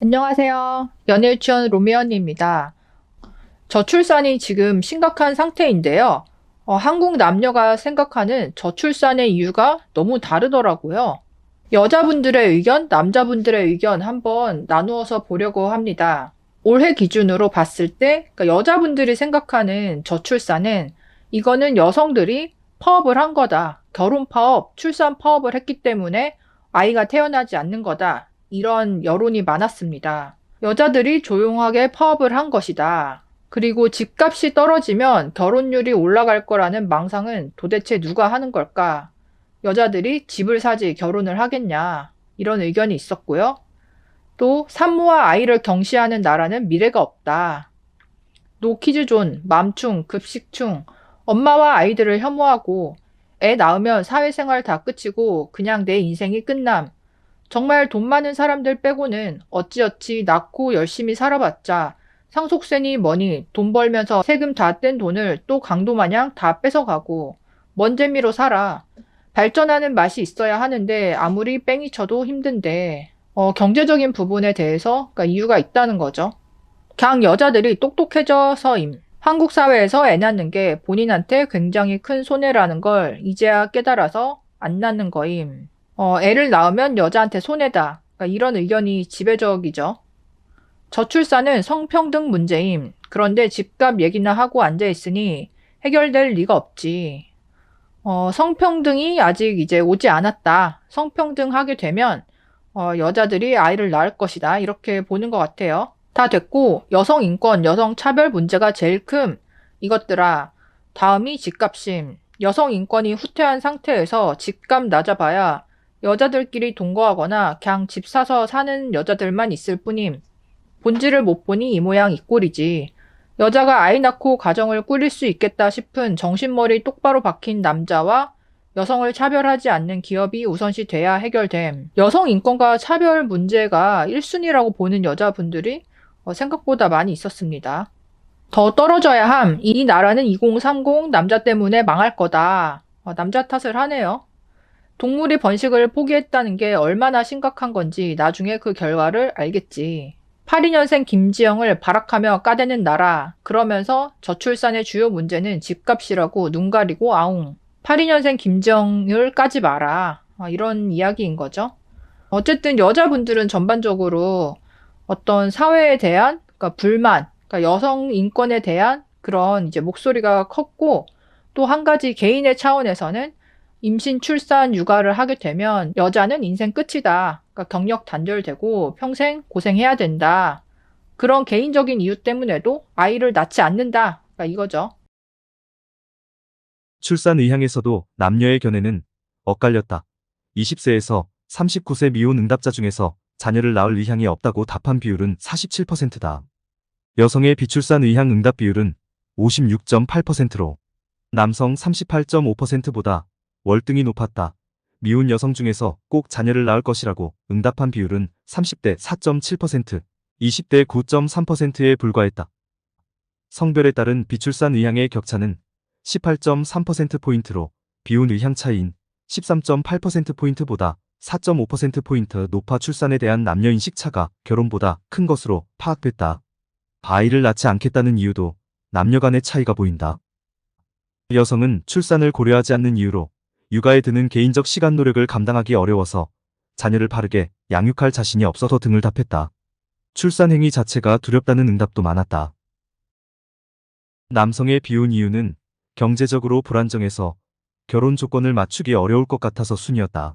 안녕하세요. 연애유치원 로미언입니다 저출산이 지금 심각한 상태인데요. 한국 남녀가 생각하는 저출산의 이유가 너무 다르더라고요. 여자분들의 의견, 남자분들의 의견 한번 나누어서 보려고 합니다. 올해 기준으로 봤을 때, 그러니까 여자분들이 생각하는 저출산은 이거는 여성들이 파업을 한 거다. 결혼 파업, 출산 파업을 했기 때문에 아이가 태어나지 않는 거다. 이런 여론이 많았습니다. 여자들이 조용하게 파업을 한 것이다. 그리고 집값이 떨어지면 결혼율이 올라갈 거라는 망상은 도대체 누가 하는 걸까? 여자들이 집을 사지 결혼을 하겠냐? 이런 의견이 있었고요. 또 산모와 아이를 경시하는 나라는 미래가 없다. 노키즈존, 맘충, 급식충, 엄마와 아이들을 혐오하고 애 낳으면 사회생활 다 끝이고 그냥 내 인생이 끝남. 정말 돈 많은 사람들 빼고는 어찌어찌 낳고 열심히 살아봤자 상속세니 뭐니 돈 벌면서 세금 다 뗀 돈을 또 강도마냥 다 뺏어가고 뭔 재미로 살아. 발전하는 맛이 있어야 하는데 아무리 뺑이 쳐도 힘든데 경제적인 부분에 대해서 그러니까 이유가 있다는 거죠. 그냥 여자들이 똑똑해져서임. 한국 사회에서 애 낳는 게 본인한테 굉장히 큰 손해라는 걸 이제야 깨달아서 안 낳는 거임. 애를 낳으면 여자한테 손해다. 그러니까 이런 의견이 지배적이죠. 저출산은 성평등 문제임. 그런데 집값 얘기나 하고 앉아있으니 해결될 리가 없지. 성평등이 아직 이제 오지 않았다. 성평등 하게 되면 여자들이 아이를 낳을 것이다. 이렇게 보는 것 같아요. 다 됐고 여성 인권, 여성 차별 문제가 제일 큼 이것들아. 다음이 집값임. 여성 인권이 후퇴한 상태에서 집값 낮아봐야 여자들끼리 동거하거나 그냥 집 사서 사는 여자들만 있을 뿐임. 본질을 못 보니 이 모양 이 꼴이지. 여자가 아이 낳고 가정을 꾸릴 수 있겠다 싶은 정신머리 똑바로 박힌 남자와 여성을 차별하지 않는 기업이 우선시 돼야 해결됨. 여성 인권과 차별 문제가 1순위라고 보는 여자분들이 생각보다 많이 있었습니다. 더 떨어져야 함. 이 나라는 2030 남자 때문에 망할 거다. 남자 탓을 하네요. 동물이 번식을 포기했다는 게 얼마나 심각한 건지 나중에 그 결과를 알겠지. 82년생 김지영을 발악하며 까대는 나라. 그러면서 저출산의 주요 문제는 집값이라고 눈 가리고 아웅. 82년생 김지영을 까지 마라. 이런 이야기인 거죠. 어쨌든 여자분들은 전반적으로 어떤 사회에 대한 그러니까 불만, 그러니까 여성 인권에 대한 그런 이제 목소리가 컸고 또 한 가지 개인의 차원에서는 임신, 출산, 육아를 하게 되면 여자는 인생 끝이다. 그러니까 경력 단절되고 평생 고생해야 된다. 그런 개인적인 이유 때문에도 아이를 낳지 않는다. 그러니까 이거죠. 출산 의향에서도 남녀의 견해는 엇갈렸다. 20세에서 39세 미혼 응답자 중에서 자녀를 낳을 의향이 없다고 답한 비율은 47%다. 여성의 비출산 의향 응답 비율은 56.8%로 남성 38.5%보다 월등히 높았다. 미혼 여성 중에서 꼭 자녀를 낳을 것이라고 응답한 비율은 30대 4.7%, 20대 9.3%에 불과했다. 성별에 따른 비출산 의향의 격차는 18.3%포인트로 비혼 의향 차이인 13.8%포인트보다 4.5%포인트 높아 출산에 대한 남녀인식 차가 결혼보다 큰 것으로 파악됐다. 아이를 낳지 않겠다는 이유도 남녀 간의 차이가 보인다. 여성은 출산을 고려하지 않는 이유로 육아에 드는 개인적 시간 노력을 감당하기 어려워서 자녀를 바르게 양육할 자신이 없어서 등을 답했다. 출산 행위 자체가 두렵다는 응답도 많았다. 남성의 비혼 이유는 경제적으로 불안정해서 결혼 조건을 맞추기 어려울 것 같아서 순이었다.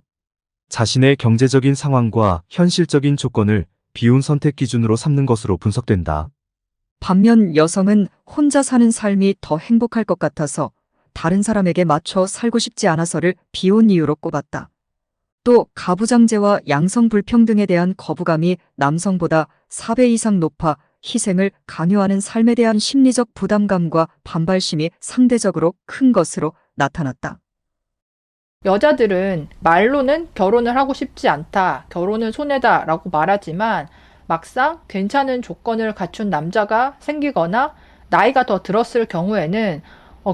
자신의 경제적인 상황과 현실적인 조건을 비혼 선택 기준으로 삼는 것으로 분석된다. 반면 여성은 혼자 사는 삶이 더 행복할 것 같아서 다른 사람에게 맞춰 살고 싶지 않아서를 비혼 이유로 꼽았다. 또 가부장제와 양성 불평등에 대한 거부감이 남성보다 4배 이상 높아 희생을 강요하는 삶에 대한 심리적 부담감과 반발심이 상대적으로 큰 것으로 나타났다. 여자들은 말로는 결혼을 하고 싶지 않다, 결혼은 손해다 라고 말하지만 막상 괜찮은 조건을 갖춘 남자가 생기거나 나이가 더 들었을 경우에는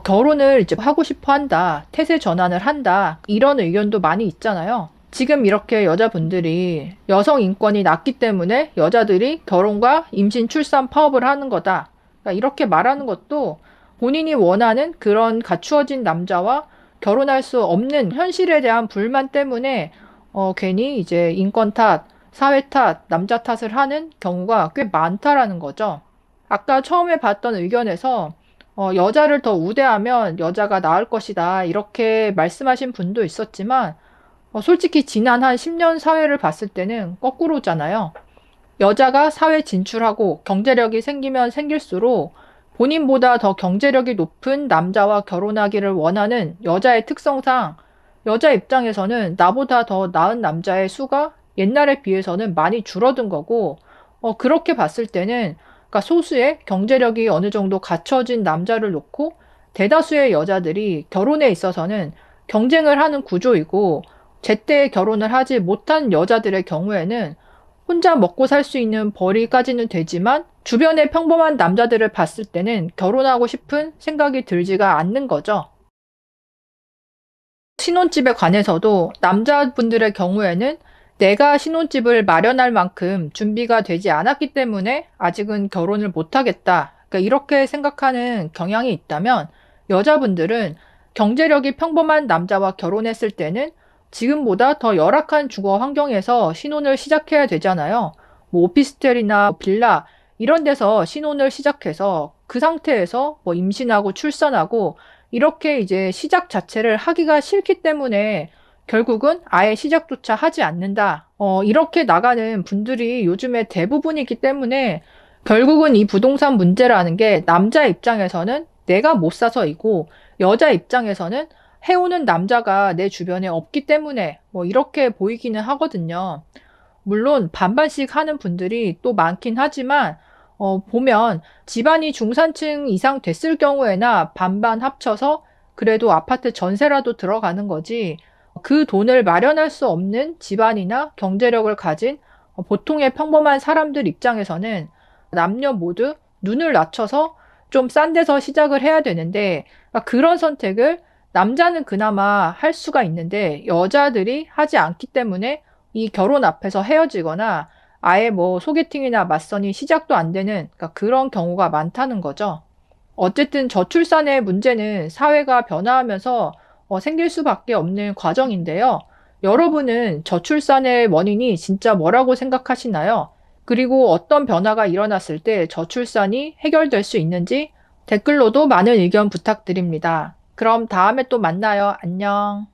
결혼을 이제 하고 싶어 한다, 태세 전환을 한다, 이런 의견도 많이 있잖아요. 지금 이렇게 여자분들이 여성 인권이 낮기 때문에 여자들이 결혼과 임신, 출산 파업을 하는 거다. 그러니까 이렇게 말하는 것도 본인이 원하는 그런 갖추어진 남자와 결혼할 수 없는 현실에 대한 불만 때문에 괜히 이제 인권 탓, 사회 탓, 남자 탓을 하는 경우가 꽤 많다라는 거죠. 아까 처음에 봤던 의견에서 여자를 더 우대하면 여자가 나을 것이다. 이렇게 말씀하신 분도 있었지만 솔직히 지난 한 10년 사회를 봤을 때는 거꾸로잖아요. 여자가 사회 진출하고 경제력이 생기면 생길수록 본인보다 더 경제력이 높은 남자와 결혼하기를 원하는 여자의 특성상 여자 입장에서는 나보다 더 나은 남자의 수가 옛날에 비해서는 많이 줄어든 거고, 그렇게 봤을 때는 그러니까 소수의 경제력이 어느 정도 갖춰진 남자를 놓고 대다수의 여자들이 결혼에 있어서는 경쟁을 하는 구조이고, 제때 결혼을 하지 못한 여자들의 경우에는 혼자 먹고 살 수 있는 벌이까지는 되지만 주변의 평범한 남자들을 봤을 때는 결혼하고 싶은 생각이 들지가 않는 거죠. 신혼집에 관해서도 남자분들의 경우에는 내가 신혼집을 마련할 만큼 준비가 되지 않았기 때문에 아직은 결혼을 못하겠다. 그러니까 이렇게 생각하는 경향이 있다면 여자분들은 경제력이 평범한 남자와 결혼했을 때는 지금보다 더 열악한 주거 환경에서 신혼을 시작해야 되잖아요. 뭐 오피스텔이나 빌라 이런 데서 신혼을 시작해서 그 상태에서 뭐 임신하고 출산하고 이렇게 이제 시작 자체를 하기가 싫기 때문에 결국은 아예 시작조차 하지 않는다. 이렇게 나가는 분들이 요즘에 대부분이기 때문에 결국은 이 부동산 문제라는 게 남자 입장에서는 내가 못 사서이고 여자 입장에서는 해오는 남자가 내 주변에 없기 때문에 뭐 이렇게 보이기는 하거든요. 물론 반반씩 하는 분들이 또 많긴 하지만 보면 집안이 중산층 이상 됐을 경우에나 반반 합쳐서 그래도 아파트 전세라도 들어가는 거지 그 돈을 마련할 수 없는 집안이나 경제력을 가진 보통의 평범한 사람들 입장에서는 남녀 모두 눈을 낮춰서 좀 싼 데서 시작을 해야 되는데 그런 선택을 남자는 그나마 할 수가 있는데 여자들이 하지 않기 때문에 이 결혼 앞에서 헤어지거나 아예 뭐 소개팅이나 맞선이 시작도 안 되는 그런 경우가 많다는 거죠. 어쨌든 저출산의 문제는 사회가 변화하면서 생길 수밖에 없는 과정인데요. 여러분은 저출산의 원인이 진짜 뭐라고 생각하시나요? 그리고 어떤 변화가 일어났을 때 저출산이 해결될 수 있는지 댓글로도 많은 의견 부탁드립니다. 그럼 다음에 또 만나요. 안녕.